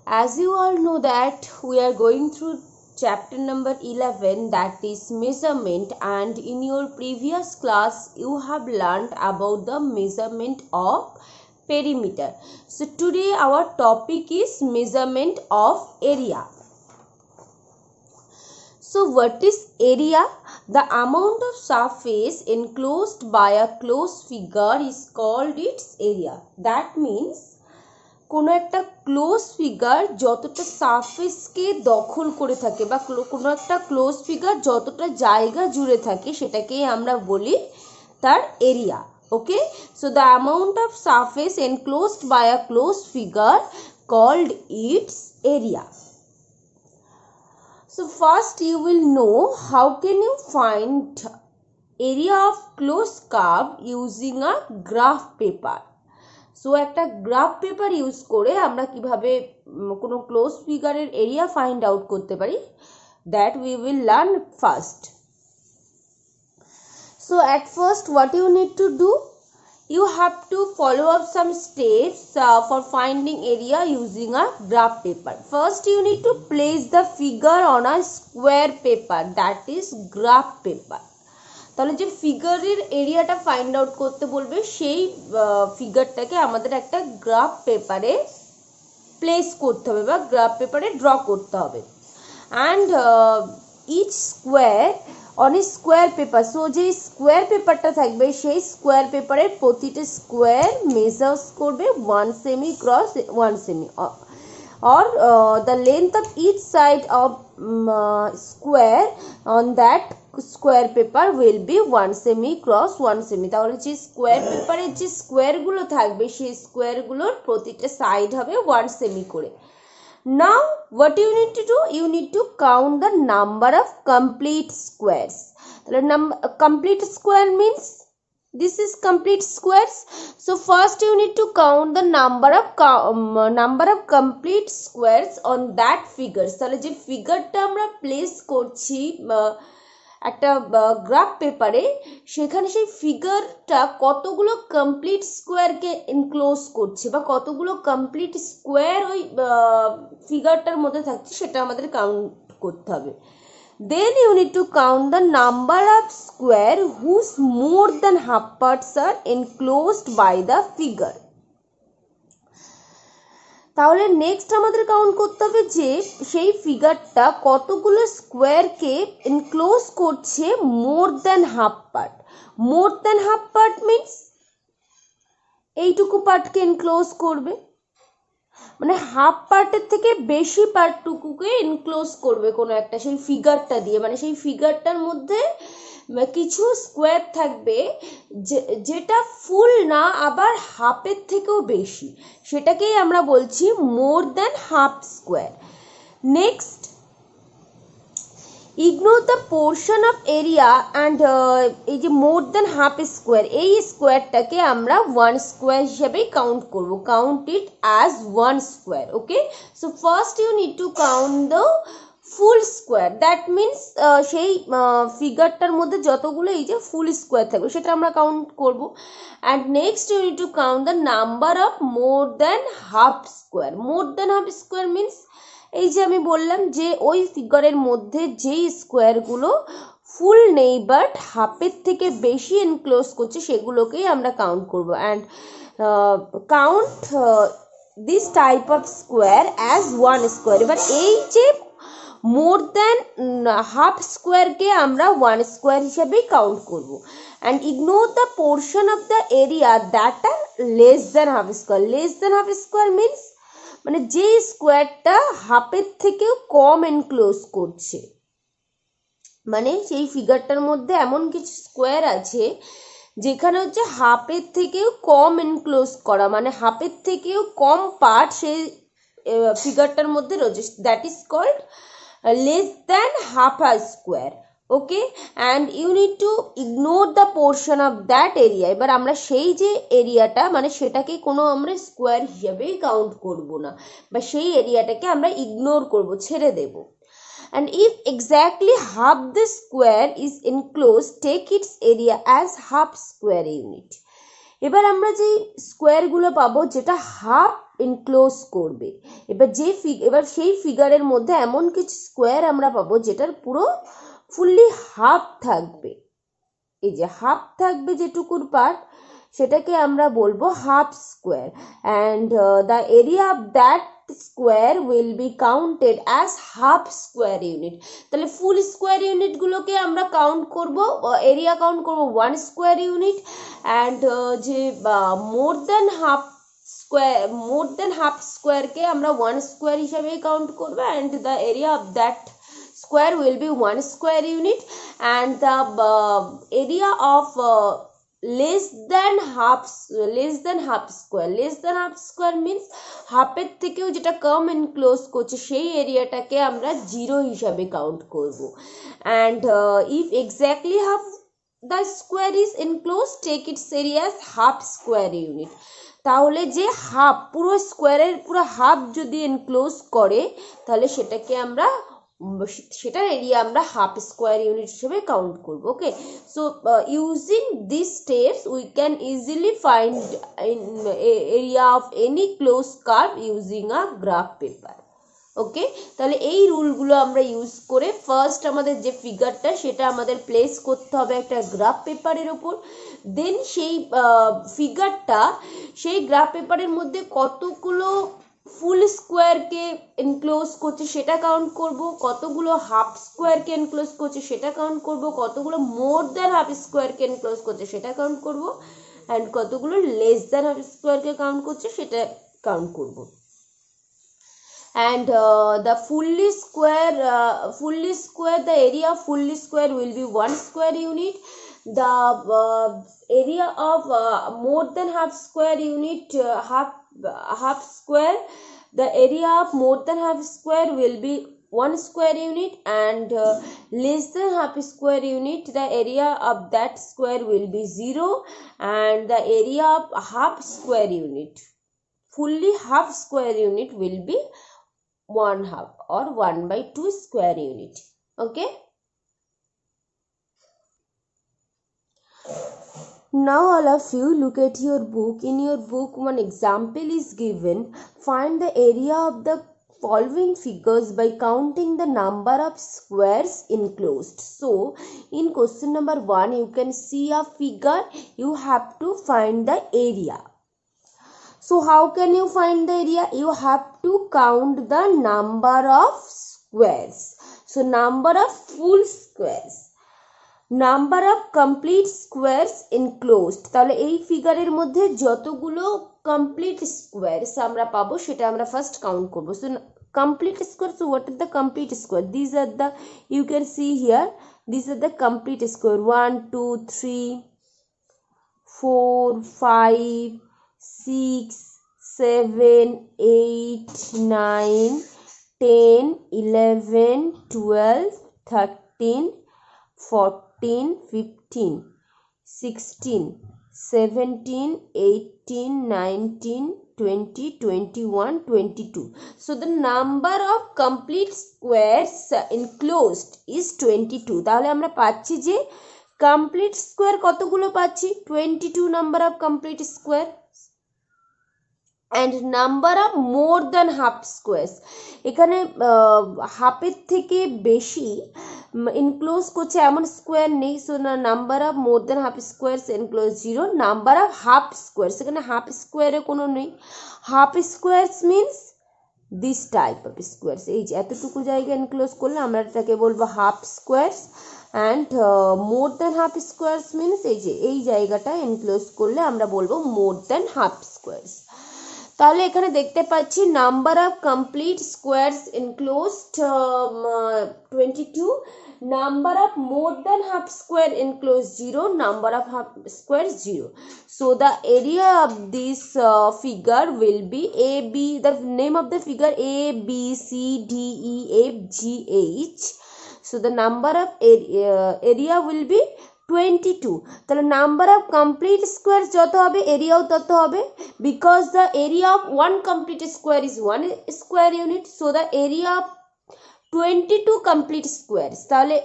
As you all know that we are going through chapter number 11, that is measurement, and in your previous class you have learned about the measurement of perimeter. So today our topic is measurement of area. So what is area? The amount of surface enclosed by a closed figure is called its area. That means কোনো একটা close figure যতটা সারফেসকে দখল করে থাকে বা কোনো একটা close figure যতটা জায়গা জুড়ে থাকে সেটাকেই আমরা বলি তার area. Okay, so the amount of surface enclosed by a close figure called its area. So first you will know how can you find area of closed curve using a graph paper. So একটা graph paper use করে আমরা কিভাবে কোনো close ফিগারের area find out করতে পারি, that we will learn first. So at first what you need to do, you have to follow up some steps for finding area using a graph paper. First you need to place the figure on a square paper, that is graph paper. তাহলে যে ফিগারের এরিয়াটা find out করতে বলবে সেই ফিগারটাকে আমাদের একটা graph পেপারে place করতে হবে বা গ্রাফ পেপারে ড্র করতে হবে। And each square on a square paper, so যে স্কোয়ার পেপারটা থাকবে সেই স্কোয়ার পেপারের প্রতিটা স্কোয়ার মেজার্স করবে 1 semi cross 1 semi, or the length of each side of square on that square paper will be 1 semi cross 1 semi. তাহলে যে square পেপারের যে স্কোয়ারগুলো থাকবে সেই স্কোয়ারগুলোর প্রতিটা সাইড হবে 1 সেমি করে। Now what you need to do, you need to count the number of complete squares. তাহলে complete square means this is complete squares. So first you need to count the number of complete squares on that figure. তাহলে যে ফিগারটা আমরা place করছি একটা graph পেপারে, সেখানে সেই ফিগারটা কতগুলো কমপ্লিট স্কোয়ারকে এনক্লোজ করছে বা কতগুলো কমপ্লিট স্কোয়ার ওই ফিগারটার মধ্যে থাকছে সেটা আমাদের কাউন্ট করতে হবে। Then you need to count the number of square whose more than half parts are enclosed by the figure. তাহলে নেক্সট আমাদের কাউন্ট করতে হবে যে সেই ফিগারটা কতগুলো স্কোয়ারকে এনক্লোজ করছে মোর দ্যান হাফ পার্ট। মোর দ্যান হাফ পার্ট মিনস এইটুকু পার্টকে এনক্লোজ করবে, মানে হাফ পার্টের থেকে বেশি পার্টটুকুকে এনক্লোজ করবে কোনো একটা সেই ফিগারটা দিয়ে, মানে সেই ফিগারটার মধ্যে কিছু স্কোয়ার থাকবে যেটা ফুল না আবার হাফের থেকেও বেশি, সেটাকেই আমরা বলছি মোর than half square. Next ignore the portion of area and এই যে মোর দ্যান হাফ স্কোয়ার, এই স্কোয়ারটাকে আমরা 1 স্কোয়ার হিসেবেই কাউন্ট করব, count it as 1 square. Okay, so first you need to count the full square, that means সেই ফিগারটার মধ্যে যতগুলো এই যে ফুল স্কোয়ার থাকবে সেটা আমরা কাউন্ট করব। And next you need to count the number of more than half square. More than half square means এই যে আমি বললাম যে ওই ফিগারের মধ্যে যেই স্কোয়ারগুলো ফুল নেই বাট হাফের থেকে বেশি এনক্লোজ করছে সেগুলোকেই আমরা কাউন্ট করব। And count this type of square as 1 square. এবার এই যে মোর দ্যান হাফ স্কোয়ারকে আমরা 1 স্কোয়ার হিসেবেই কাউন্ট করব। And ignore the portion of the area that are less than half square. Less than half square means মানে যে স্কোয়ারটা হাফের থেকেও কম এনক্লোজ করছে, মানে সেই ফিগারটার মধ্যে এমন কিছু স্কোয়ার আছে যেখানে হচ্ছে হাফের থেকেও কম এনক্লোজ করা, মানে হাফের থেকেও কম পার্ট সেই ফিগারটার মধ্যে রয়েছে, that is called less than half a square. Okay, and you need to ignore the portion of that area. এবার আমরা সেই যে এরিয়াটা মানে সেটাকে কোনো আমরা স্কোয়ার হিসেবেই কাউন্ট করব না বা সেই এরিয়াটাকে আমরা ইগনোর করব, ছেড়ে দেব। And if exactly half the square is enclose take its area as half square unit. এবার আমরা যে স্কোয়ারগুলো পাবো যেটা হাফ এনক্লোজ করবে। এবার সেই ফিগারের মধ্যে এমন কিছু স্কোয়ার আমরা পাবো যেটার পুরো ফুললি হাফ থাকবে, এই যে হাফ থাকবে যেটুকুর পার্ট সেটাকে আমরা বলবো half square, and the area of that square will be counted as half square unit. তাহলে ফুল স্কোয়ার ইউনিটগুলোকে আমরা কাউন্ট করব, এরিয়া কাউন্ট করব 1 স্কোয়ার ইউনিট, অ্যান্ড যে মোর দেন হাফ স্কোয়ারকে আমরা 1 স্কোয়ার হিসাবেই কাউন্ট করবো, and the area of that square will be 1 square unit, and the area of less than half square means হাফের থেকেও যেটা কম এনক্লোজ করছে সেই এরিয়াটাকে আমরা 0 হিসাবে কাউন্ট করব, and if exactly half the square is enclosed, take its area as half square unit। তাহলে যে হাফ পুরো স্কোয়ারের পুরো হাফ যদি এনক্লোজ করে তাহলে সেটার এরিয়া আমরা হাফ স্কোয়ার ইউনিট হিসেবে কাউন্ট করব। Okay, so using this steps we can easily find area of any close curve using a graph paper. Okay, তাহলে এই রুলগুলো আমরা ইউজ করে ফার্স্ট আমাদের যে ফিগারটা সেটা আমাদের প্লেস করতে হবে একটা গ্রাফ পেপারের ওপর, দেন সেই ফিগারটা সেই গ্রাফ পেপারের মধ্যে কতগুলো ফুল স্কোয়ারকে এনক্লোজ করছে সেটা কাউন্ট করব, কতগুলো হাফ স্কোয়ারকে এনক্লোজ করছে সেটা কাউন্ট করব, কতগুলো মোর দ্যান হাফ স্কোয়ারকে এনক্লোজ করছে সেটা কাউন্ট করব, অ্যান্ড কতগুলো লেস দ্যান হাফ স্কোয়ারকে কাউন্ট করছে সেটা কাউন্ট করব। And the area of fully square will be 1 square unit. The area of more than half square unit, half square, the area of more than half square will be 1 square unit, and less than half square unit, the area of that square will be 0, and the area of half square unit, fully half square unit, will be 1/2 or 1/2 square unit. Okay, now all of you look at your book. In your book one example is given. Find the area of the following figures by counting the number of squares enclosed. So in question number 1 you can see a figure, you have to find the area. So how can you find the area? You have to count the number of squares. So number of full squares, number of complete squares enclosed. তাহলে এই ফিগারের মধ্যে যতগুলো complete squares আমরা পাবো সেটা আমরা first count করব। So complete square, so what is the complete square? These are the, you can see here, these are the complete square. 1 2 3 4 5 6 7 8 9 10 11 12 13 14 15 16 17 18 19 20 21 22. So the number of complete squares enclosed is 22. তাহলে আমরা পাচ্ছি যে complete square কতগুলো পাচ্ছি, 22 number of complete square, and number of more than half squares, এখানে হাফের থেকে বেশি এনক্লোজ করছে এমন স্কোয়ার নেই। So number of more than half squares enclose 0, number of half squares, এখানে হাফ স্কোয়ারে কোনো নেই। Half squares means this type of squares, এই যে এতটুকু জায়গা এনক্লোজ করলে আমরা এটাকে বলবো half squares, and more than half squares means এই যে এই জায়গাটা এনক্লোজ করলে আমরা বলবো মোর দ্যান হাফ স্কোয়ার্স। তাহলে এখানে দেখতে পাচ্ছি number of complete squares enclosed 22, number of more than half square enclosed 0, number of half square 0. So the area of this figure will be AB, the name of the figure A B C D E F G H. So the number of area will be 22. তাহলে number of complete square যত হবে এরিয়াও তত হবে, because the area of one complete square is 1 square unit. So the area of 22 complete squares, তাহলে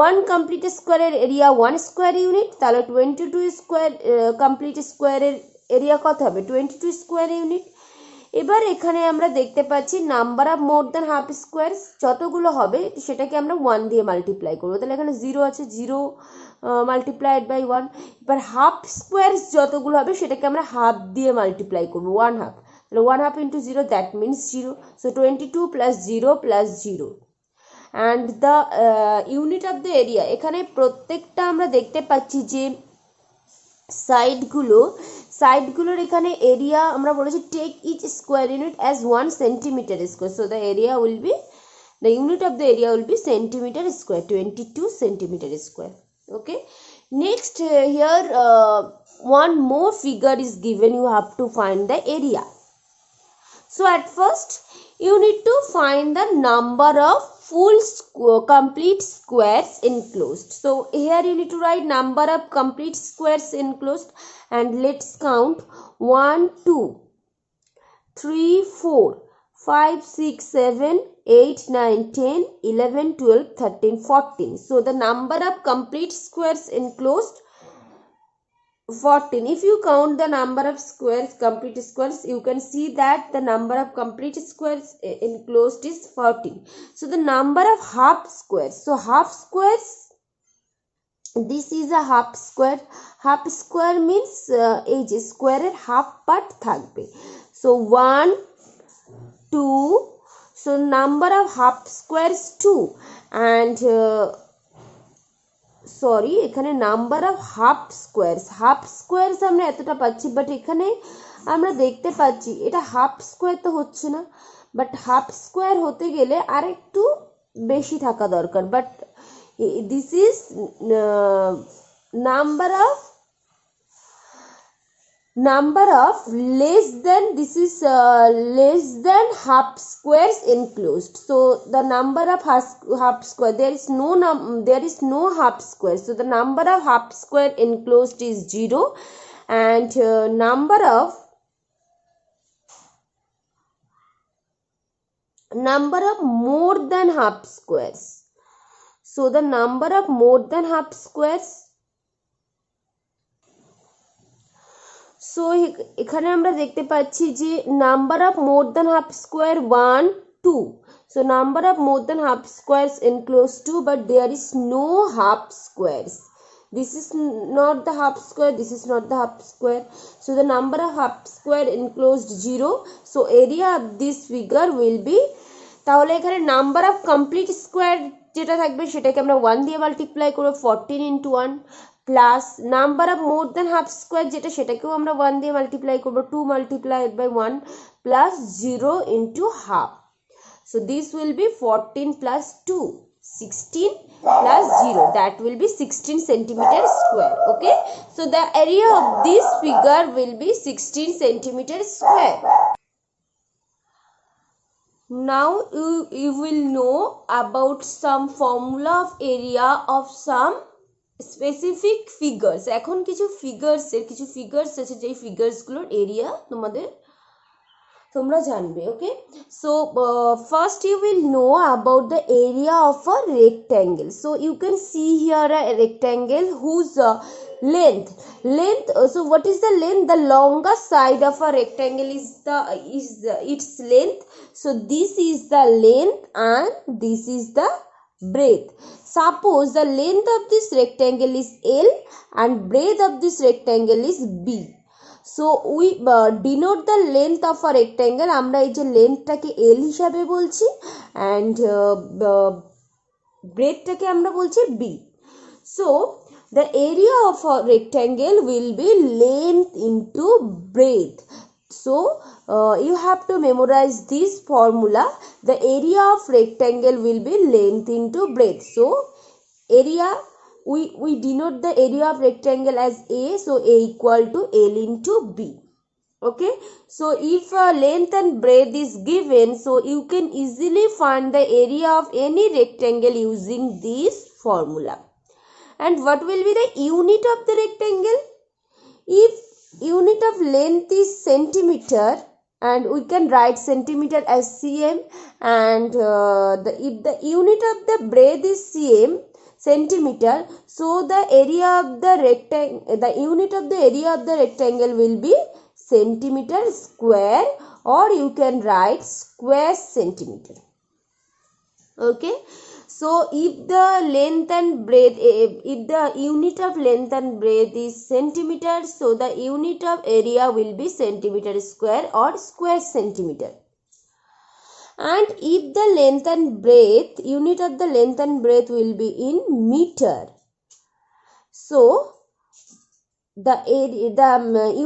1 complete স্কোয়ারের area 1 square unit, তাহলে 22 square complete স্কোয়ারের area কত হবে 22 স্কোয়ার ইউনিট। এবার এখানে আমরা দেখতে পাচ্ছি number of more than half squares যতগুলো হবে সেটাকে আমরা 1 দিয়ে মাল্টিপ্লাই করবো, তাহলে এখানে 0 আছে, 0 মাল্টিপ্লাইড বাই 1। এবার হাফ স্কোয়ারস যতগুলো হবে সেটাকে আমরা হাফ দিয়ে মাল্টিপ্লাই করবো, 1 হাফ, তাহলে 1 half into 0 that means 0, so 22 plus 0 plus 0 and the unit of the area. এখানে প্রত্যেকটা আমরা দেখতে পাচ্ছি যে সাইডগুলোর এখানে এরিয়া আমরা বলেছি take each square unit as 1 centimetre square, so the area will be, the unit of the area will be centimeter square, 22 centimeter square. Okay, next here one more figure is given, you have to find the area. So at first you need to find the number of complete squares enclosed. So here you need to write number of complete squares enclosed, and let's count 1 2 3 4 5 6 7 8 9 10 11 12 13 14. So the number of complete squares enclosed 14. If you count the number of squares, complete squares, you can see that the number of complete squares enclosed is 14. So the number of half squares, so half squares, this is a half square. Half square means এই যে স্কোয়ারের half part থাকবে, so 1 2, so number of half squares 2, and sorry এখানে number of half squares আমরা এতটা পাচ্ছি, but এখানে আমরা দেখতে পাচ্ছি এটা হাফ স্কোয়ার তো হচ্ছে না, বাট হাফ স্কোয়ার হতে গেলে আরেকটু বেশি থাকা দরকার, but this is number of less than, this is less than half squares enclosed. So the number of half square, there is no half square, so the number of half square enclosed is 0, and number of more than half squares, so the number of more than half squares, so এখানে আমরা দেখতে পাচ্ছি যে number of more than half square 1 2, so number of more than half squares enclose 2, but there is no half squares, this is not the half square, this is not the half square, so the number of half square enclosed 0, so area of this figure will be, তাহলে এখানে number of complete square যেটা থাকবে সেটাকে আমরা 1 দিয়ে multiply করব, 14 into 1, plus number of more than half square যেটা সেটাকেও আমরা 1 দিয়ে মাল্টিপ্লাই করব, 2 multiplied by 1 plus 0 into half, so this will be 14 plus 2, 16 plus 0, that will be 16 centimeter square. Okay, so the area of this figure will be 16 centimeter square. Now you will know about some formula of area of some specific figures. এখন কিছু figures আছে যেই ফিগার্সগুলোর area তোমরা জানবে। Okay, so first you will know about the area of a rectangle. So you can see here a rectangle whose length, so what is the length? The longest side of a rectangle is its length, so this is the length and this is the breadth. Suppose the length of this rectangle is L and breadth of this rectangle is B. So we denote the length of a rectangle, আমরা এই যে লেন্থটাকে L হিসাবে বলছি and breadthটাকে আমরা বলছি B. So the area of a rectangle will be length into breadth. So you have to memorize this formula. The area of rectangle will be length into breadth. So area, we denote the area of rectangle as A. So A equal to L into B. Okay. So if length and breadth is given, so you can easily find the area of any rectangle using this formula. And what will be the unit of the rectangle? If unit of length is centimeter, and we can write centimeter as cm, and if the unit of the breadth is centimeter. So the area of the rectangle, the unit of the area of the rectangle will be centimeter square, or you can write square centimeter. Okay, so if the length and breadth, if the unit of length and breadth is centimeter, so the unit of area will be centimeter square or square centimeter. And if the length and breadth, unit of the length and breadth will be in meter, so the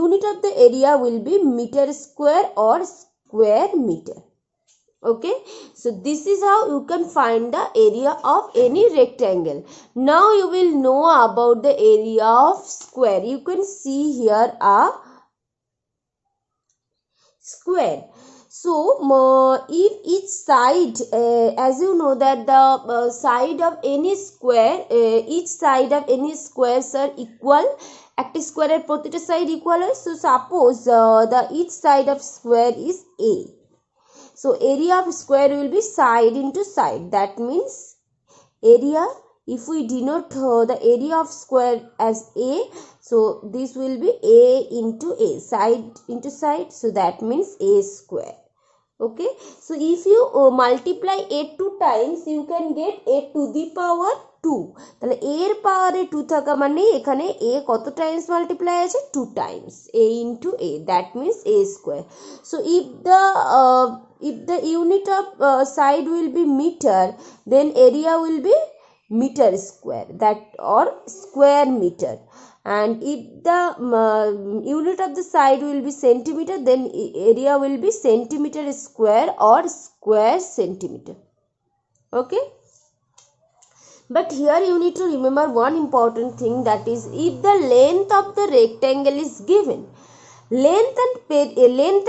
unit of the area will be meter square or square meter. Okay, so this is how you can find the area of any rectangle. Now you will know about the area of square. You can see here a square. So if each side, as you know that the side of any square, each side of any squares are equal, একটা স্কোয়ারের প্রতিটা side equal হয়. So suppose the each side of square is a. So area of square will be side into side. That means area, if we denote the area of square as a, so this will be a into a, side into side. So that means a square. Okay, so if you multiply a 2 times, you can get a to the power 2. তাহলে a এর পাওয়ারে 2 থাকা মানে এখানে a কত Times multiply আছে? 2 Times a into a. That means a square. So if the unit of side will be meter, then area will be meter square, that or square meter. And if the unit of the side will be centimeter, then area will be centimeter square or square centimeter. Okay, but here you need to remember one important thing, that is if the length of the rectangle is given, length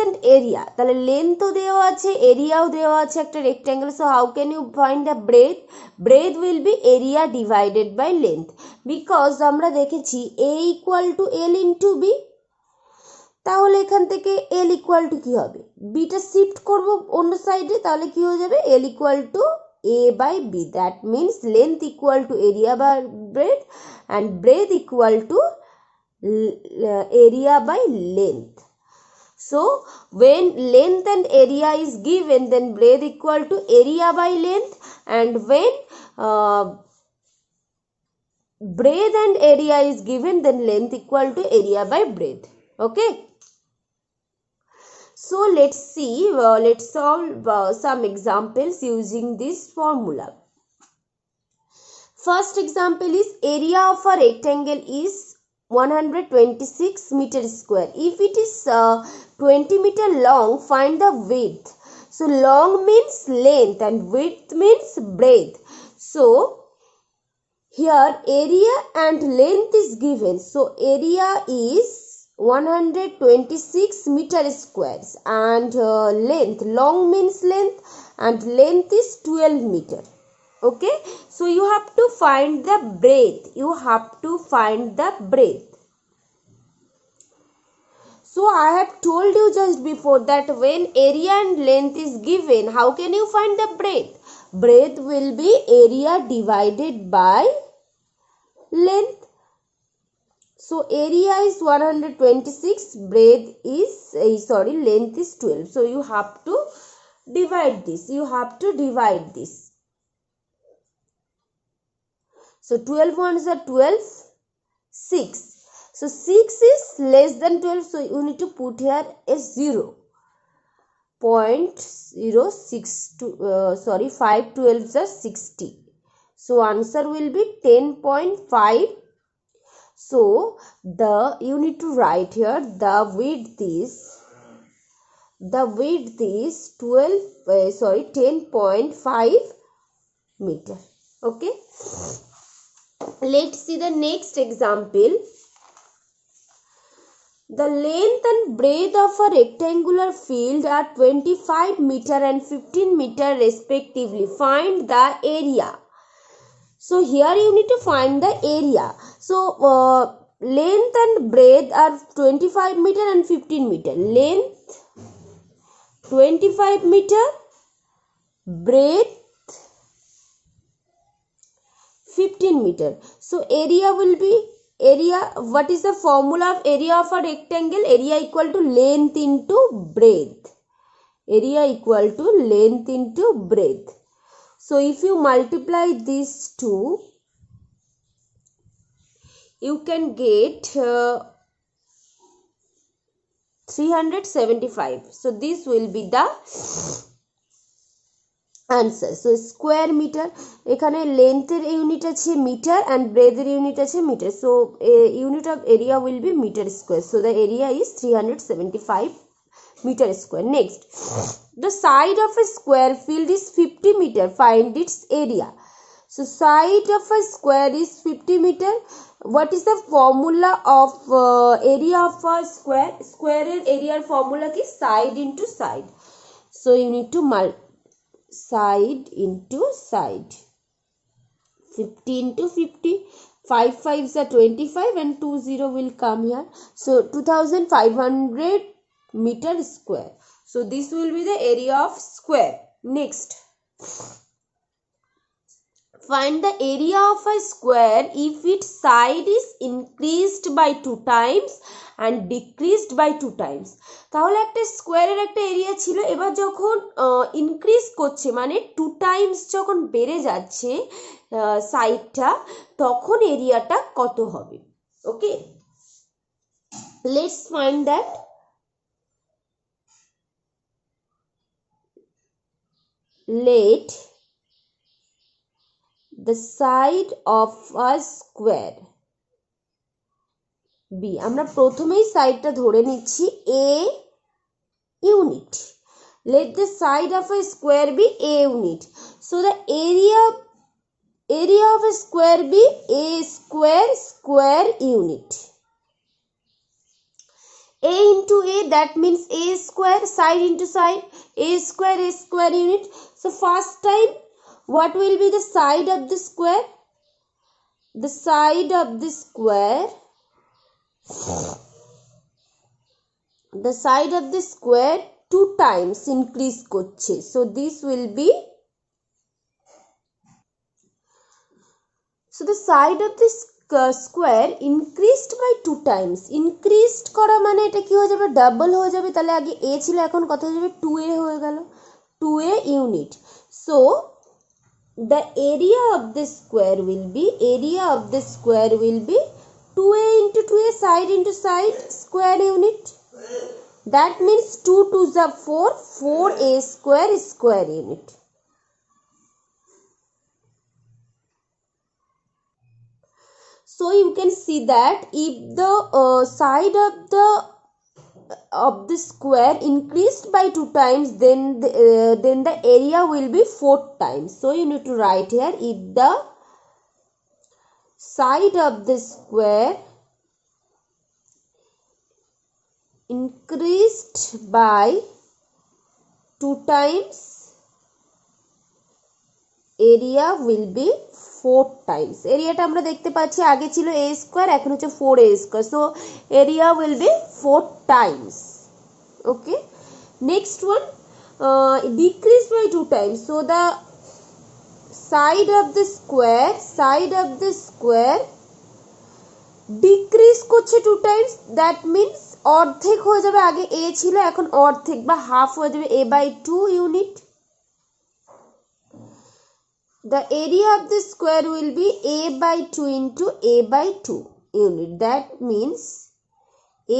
and area, তাহলে লেন্থও দেওয়া আছে, এরিয়াও দেওয়া আছে একটা rectangle. So how can you find the breadth? Breadth will be area divided by length, because আমরা দেখেছি a equal to L into B. তাহলে এখান থেকে এল ইকুয়াল টু কী হবে? বিটা শিফট করব অন্য সাইডে, তাহলে কি হয়ে যাবে? L equal to a by b. That means length equal to area by breadth and breadth equal to area by length. So when length and area is given, then breadth equal to area by length, and when breadth and area is given, then length equal to area by breadth. Okay, so let's see, let's solve some examples using this formula. First example is area of a rectangle is 126 meter square. If it is 20 meter long, find the width. So long means length and width means breadth. So here area and length is given. So area is 126 meter squares, and length, long means length, and length is 12 meter. Okay, so you have to find the breadth. You have to find the breadth. So I have told you just before that when area and length is given, how can you find the breadth? Breadth will be area divided by length. So area is 126, breadth is length is 12. So you have to divide this. You have to divide this. So 12 ones are 12, 6. So 6 is less than 12. So you need to put here a 0. 5 12s are 60. So answer will be 10.5. So you need to write here the width is 10.5 meter. Okay, let's see the next example. The length and breadth of a rectangular field are 25 meter and 15 meter respectively. Find the area. So here you need to find the area. So length and breadth are 25 meter and 15 meter. Length 25 meter, breadth 15 15 meter. So area will be what is the formula of area of a rectangle? Area equal to length into breadth. Area equal to length into breadth. So if you multiply these two, you can get 375. So this will be the answer. So square meter, এখানে length এর unit আছে meter and breadth এর unit আছে meter. So unit of area will be meter square. So the area is 375 meter square. Next, the side of a square field is 50 meter. Find its area. So side of a square is 50 meter. What is the formula of area of a square? Square area formula is side into side. So you need to side into side. 50 into 50. 5 5s are 25 and 2 0 will come here. So 2500 meter square. So this will be the area of square. Next, find the area of a square if its side is increased by 2 times and decreased by 2 times. তাহলে একটা স্কোয়ারের একটা area ছিল, এবার যখন increase করছে মানে 2 Times যখন বেড়ে যাচ্ছে সাইডটা, তখন এরিয়াটা কত হবে? Okay, let's find that. Let the side of a square be, আমরা প্রথমেই সাইডটা ধরে নিচ্ছি a unit. Let the side of a square be a unit. So the area of a square be a square unit. A into a, that means a square, side into side, a square unit. So first time, what will be the side of the square? The side of the square, the side of the square 2 times increase করছে. So this will be, so the side of this square increased by 2 times. increased করা মানে এটা কি হয়ে যাবে? Double হয়ে যাবে. তাহলে আগে a ছিল, এখন কত হয়ে যাবে? 2a হয়ে গেল, 2a unit. So the area of the square will be 2a into 2a, side into side, square unit. That means 2 2s are 4, 4a square unit. So you can see that if the side of the square increased by 2 times, then the area will be 4 times. So you need to write here, if the side of the square increased by 2 times, area will be 4 times. এরিয়াটা আমরা দেখতে পাচ্ছি আগে ছিল a square, এখন হচ্ছে 4a square. So area will be 4 times. Okay, next one, decrease by 2 times. So the side of the square decrease করছে 2 times. That means অর্ধেক হয়ে যাবে, আগে a ছিল এখন অর্ধেক বা হাফ হয়ে যাবে, a by 2 unit. The area of the square will be a by 2 into a by 2 unit. That means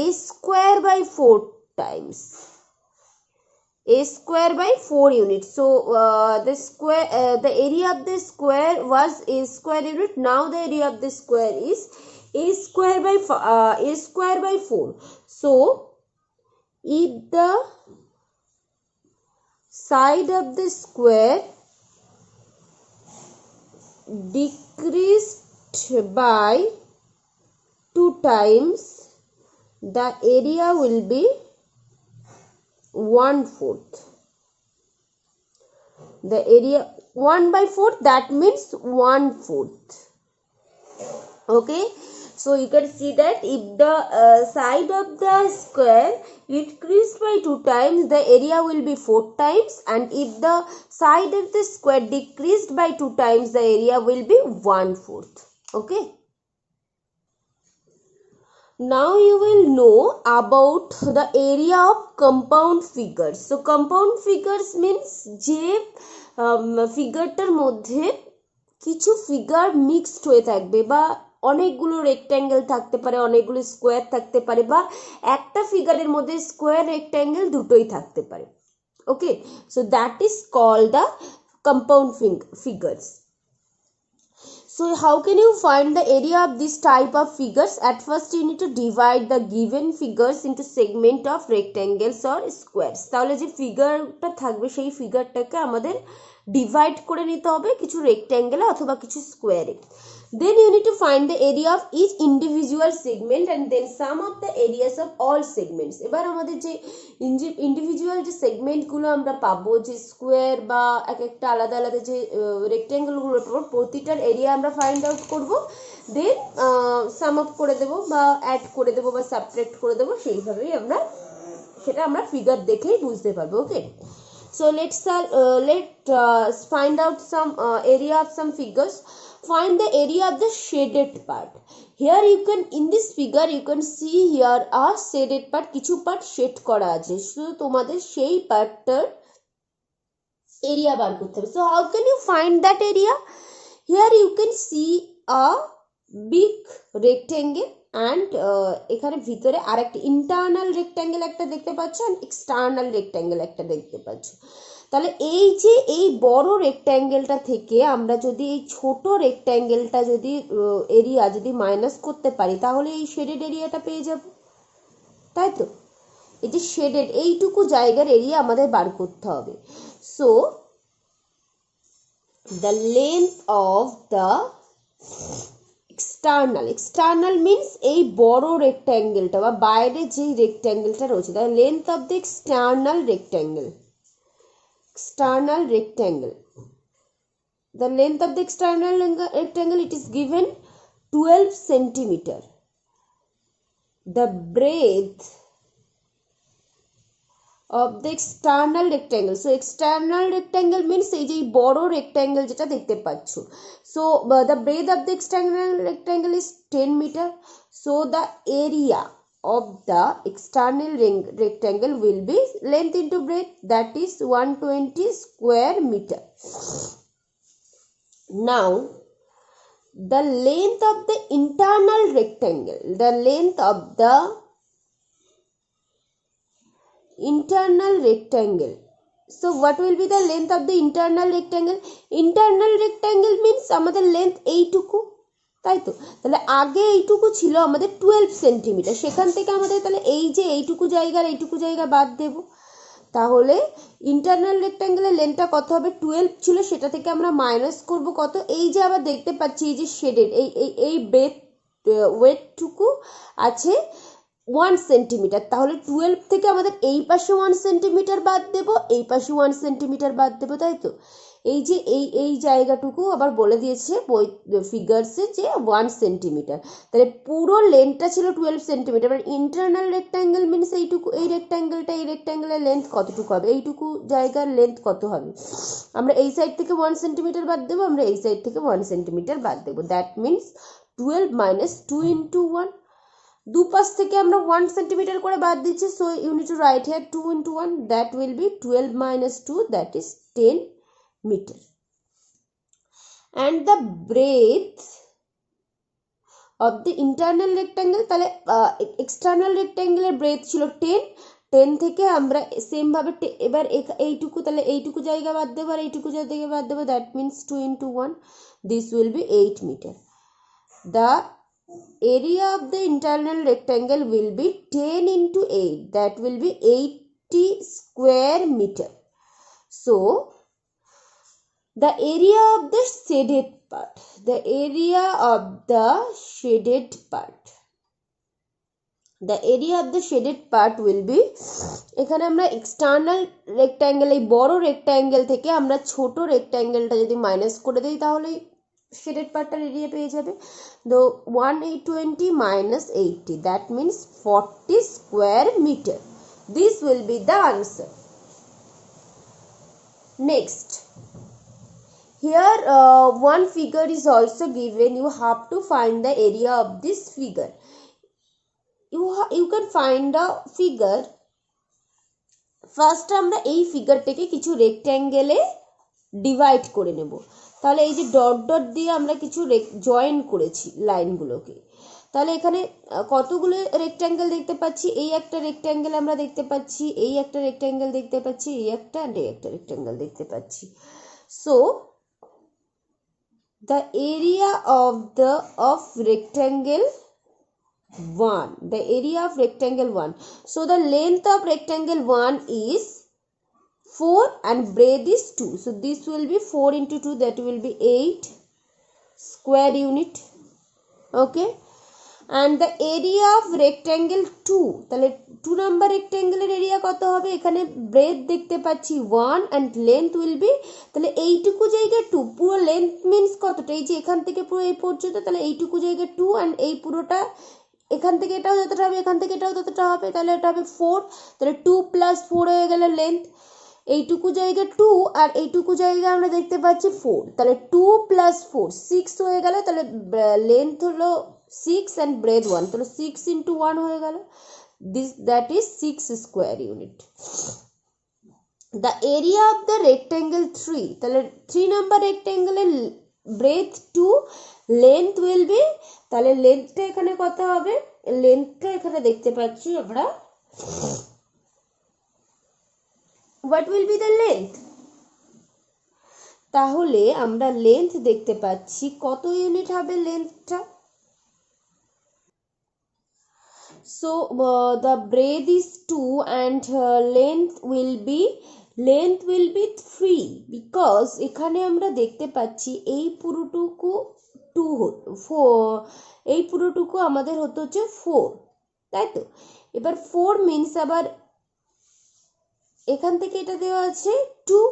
a square by 4 times. A square by 4 units. So the area of the square was a square unit. Now the area of the square is a square by 4. So if the side of the square decreased by 2 times, the area will be 1/4. The area 1/4, that means 1/4. Okay, So you can see that if the side of the square increased by 2 times, the area will be 4 times, and if the side of the square decreased by 2 times, the area will be 1/4. Okay. Now you will know about the area of compound figures. So compound figures means যে ফিগারটার মধ্যে কিছু figure mixed হয়ে থাকবে, বা অনেকগুলো rectangle থাকতে পারে, অনেকগুলো স্কোয়ার থাকতে পারে, বা একটা ফিগারের মধ্যে স্কোয়ার রেক্ট্যাঙ্গেল দুটোই থাকতে পারে। Okay, so that is called the compound figures. So how can you find the area of this type of figures? At first you need to divide the given figures into segment of rectangles or squares. তাহলে যে ফিগারটা থাকবে সেই ফিগারটাকে আমাদের divide করে নিতে হবে কিছু রেক্ট্যাঙ্গেলে অথবা কিছু স্কোয়ারে। Then you need to find the area of each individual segment and then sum of the areas of all segments. এবার আমাদের যে ইন্ডিভিজুয়াল যে সেগমেন্টগুলো আমরা পাবো, যে স্কোয়ার বা এক একটা আলাদা আলাদা যে রেক্ট্যাঙ্গেলগুলো পাবো, প্রতিটার এরিয়া আমরা ফাইন্ড আউট করবো, দেন সাম আপ করে দেবো বা অ্যাড করে দেবো বা সাবট্রাক্ট করে দেবো, সেইভাবেই সেটা আমরা ফিগার দেখেই বুঝতে পারবো। ওকে, so let's find out some area of some figures. Find the area of the shaded part. Here you can, in this figure you can see here a shaded part, কিছু part shade করা আছে, শুধু তোমাদের সেই পার্টটার area বার করতে হবে। So how can you find that area? Here you can see a big rectangle and এখানে ভিতরে আরেকটা ইন্টারনাল রেক্ট্যাঙ্গেল একটা দেখতে পাচ্ছ আর এক্সটার্নাল রেক্ট্যাঙ্গেল একটা দেখতে পাচ্ছ। তাহলে এই যে এই বড় রেক্ট্যাঙ্গেলটা থেকে আমরা যদি এই ছোট রেক্ট্যাঙ্গেলটা যদি এরিয়া যদি মাইনাস করতে পারি, তাহলে এই শেডেড এরিয়াটা পেয়ে যাব, তাই তো? এই যে শেডেড এইটুকু জায়গার এরিয়া আমাদের বার করতে হবে। So the length of the external means এই বড় রেক্ট্যাঙ্গেলটা বা বাইরে যে রেক্ট্যাঙ্গেলটা রয়েছে, the length of the external rectangle, the length of the external rectangle, it is given 12 centimeter. The breadth of the external rectangle, so external rectangle means এই যে বড় rectangle যেটা দেখতে পাচ্ছ, so the breadth of the external rectangle is 10 meter. So the area of the external rectangle will be length into breadth, that is 120 square meter. Now the length of the internal rectangle, so what will be the length of the internal rectangle? Internal rectangle means আমাদের length এইটুকু, তাই তো? তাহলে আগে এইটুকু ছিল আমাদের 12 centimetre, সেখান থেকে আমাদের তাহলে এই যে এইটুকু জায়গা বাদ দেব, তাহলে ইন্টারনাল রেক্ট্যাঙ্গেলের লেন্থটা কত হবে? 12 ছিল, সেটা থেকে আমরা মাইনাস করব কত? এই যে আবার দেখতে পাচ্ছি এই যে শেডেড এই ওয়েটটুকু আছে 1 সেন্টিমিটার, তাহলে 12 থেকে আমাদের এই পাশে 1 সেন্টিমিটার বাদ দেব, এই পাশে 1 সেন্টিমিটার বাদ দেব, তাই তো? এই যে এই জায়গাটুকু আবার বলে দিয়েছে ফিগারসে যে 1 সেন্টিমিটার, তাহলে পুরো লেন্থটা ছিল 12 সেন্টিমিটার। এবার ইন্টারনাল রেক্ট্যাঙ্গেল মিনস এইটুকু, এই রেক্ট্যাঙ্গেলের লেন্থ কতটুকু হবে? এইটুকু জায়গার লেন্থ কত হবে? আমরা এই সাইড থেকে 1 সেন্টিমিটার বাদ দেবো, আমরা এই সাইড থেকে 1 সেন্টিমিটার বাদ দেবো, দ্যাট মিনস 12 minus 2 into 1, দুপাশ থেকে আমরা 1 সেন্টিমিটার করে বাদ দিচ্ছি, so you need to write here 2 into 1, that will be 12 minus 2, that is 10 meter. And the breadth of the internal rectangle, তাহলে external rectangle এর breadth ছিল 10 থেকে আমরা সেম ভাবে এবার এইটুকু, তাহলে এইটুকু জায়গা বাদ দেবো আর এইটুকু জায়গা বাদ দেবো, that means 2 into 1, this will be 8 meter. The area of the internal rectangle will be 10 into 8, that will be 80 square meter. So the area of the shaded part, will be, এখানে আমরা এক্সটার্নাল রেক্ট্যাঙ্গেল, এই বড় rectangle থেকে আমরা ছোট রেক্ট্যাঙ্গেলটা যদি minus করে দিই, তাহলে শেডেড পার্টটার এরিয়া পেয়ে যাবে। তো 120 minus 80, that means 40 square meter. This will be the answer. Next, here one figure is also given. You have to find the area of this figure. You can find a figure. First আমরা এই ফিগারটাকে কিছু রেক্ট্যাঙ্গেলে divide করে নেব। তাহলে এই যে dot dot দিয়ে আমরা কিছু জয়েন করেছি লাইনগুলোকে, তাহলে এখানে কতগুলো রেক্ট্যাঙ্গেল দেখতে পাচ্ছি? এই একটা রেক্ট্যাঙ্গেল আমরা দেখতে পাচ্ছি, এই একটা রেক্ট্যাঙ্গেল দেখতে পাচ্ছি, এই একটা and এই একটা রেক্ট্যাঙ্গেল দেখতে পাচ্ছি। So the area of rectangle 1, the area of rectangle 1. So the length of rectangle 1 is 4 and breadth is 2. So this will be 4 into 2, that will be 8 square unit. Okay, and the area of rectangle 2, তাহলে 2 number rectangle এর area কত হবে? এখানে breadth দেখতে পাচ্ছি 1 and length will be, তাহলে এইটুকু জায়গায় 2, পুরো লেন্থ মিন্স কতটা? এই যে এখান থেকে পুরো এই পর্যন্ত, তাহলে এইটুকু জায়গায় 2 and এই পুরোটা এখান থেকে এটাও যতটা হবে, এখান থেকে এটাও ততটা হবে, তাহলে এটা হবে 4। তাহলে 2 + 4 হয়ে গেল লেন্থ। এইটুকু জায়গা 2 আর এইটুকু জায়গা আমরা দেখতে পাচ্ছি 4, তাহলে 2 + 4 6 হয়ে গেল। তাহলে লেন্থ হলো 6 and breadth 1, তাহলে 6 into 1 হয়ে গেল। That is 6 square unit. The area of the rectangle 3, তাহলে 3 number rectangle এর breadth 2, length will be, তাহলে লেন্থটা এখানে কত হবে? লেন্থটা এখানে দেখতে পাচ্ছি আমরা, what will be the length? তাহলে আমরা লেন্থ দেখতে পাচ্ছি, কত ইউনিট হবে লেন্থটা? So the breadth is 2 and length will be 3, because এখানে আমরা দেখতে পাচ্ছি এই পুরোটুকু 2 4, এই পুরোটুকু আমাদের হচ্ছে 4, তাই তো? এবার 4 মিন্স আবার এখান থেকে এটা দেওয়া আছে 2,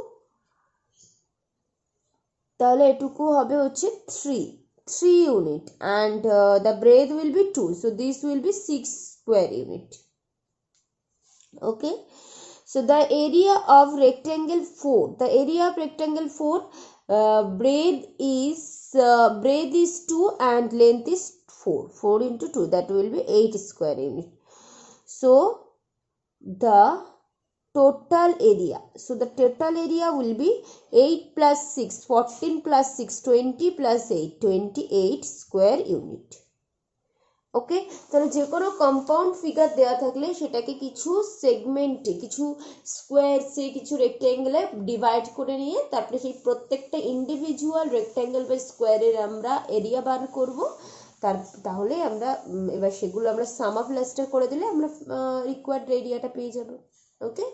তাহলে এটুকু হবে হচ্ছে 3 unit and the breadth will be 2, so this will be 6 square unit. Okay, so the area of rectangle 4, the area of rectangle 4, breadth is 2 and length is 4 into 2, that will be 8 square unit. So the total area, will be 8 plus 6, 14 plus 6, 20 plus 8, 28 square unit. ওকে, তাহলে যে কোনো compound figure দেওয়া থাকলে সেটাকে কিছু সেগমেন্টে, কিছু স্কোয়ারসে, কিছু রেক্ট্যাঙ্গেলে ডিভাইড করে নিয়ে তারপরে সেই প্রত্যেকটা ইন্ডিভিজুয়াল রেক্ট্যাঙ্গেল বা স্কোয়ারের আমরা এরিয়া বার করব। তাহলে আমরা এবার সেগুলো আমরা সাম অফ লাস্টার করে দিলে আমরা রিকোয়ার্ড এরিয়াটা পেয়ে যাব। ওকে।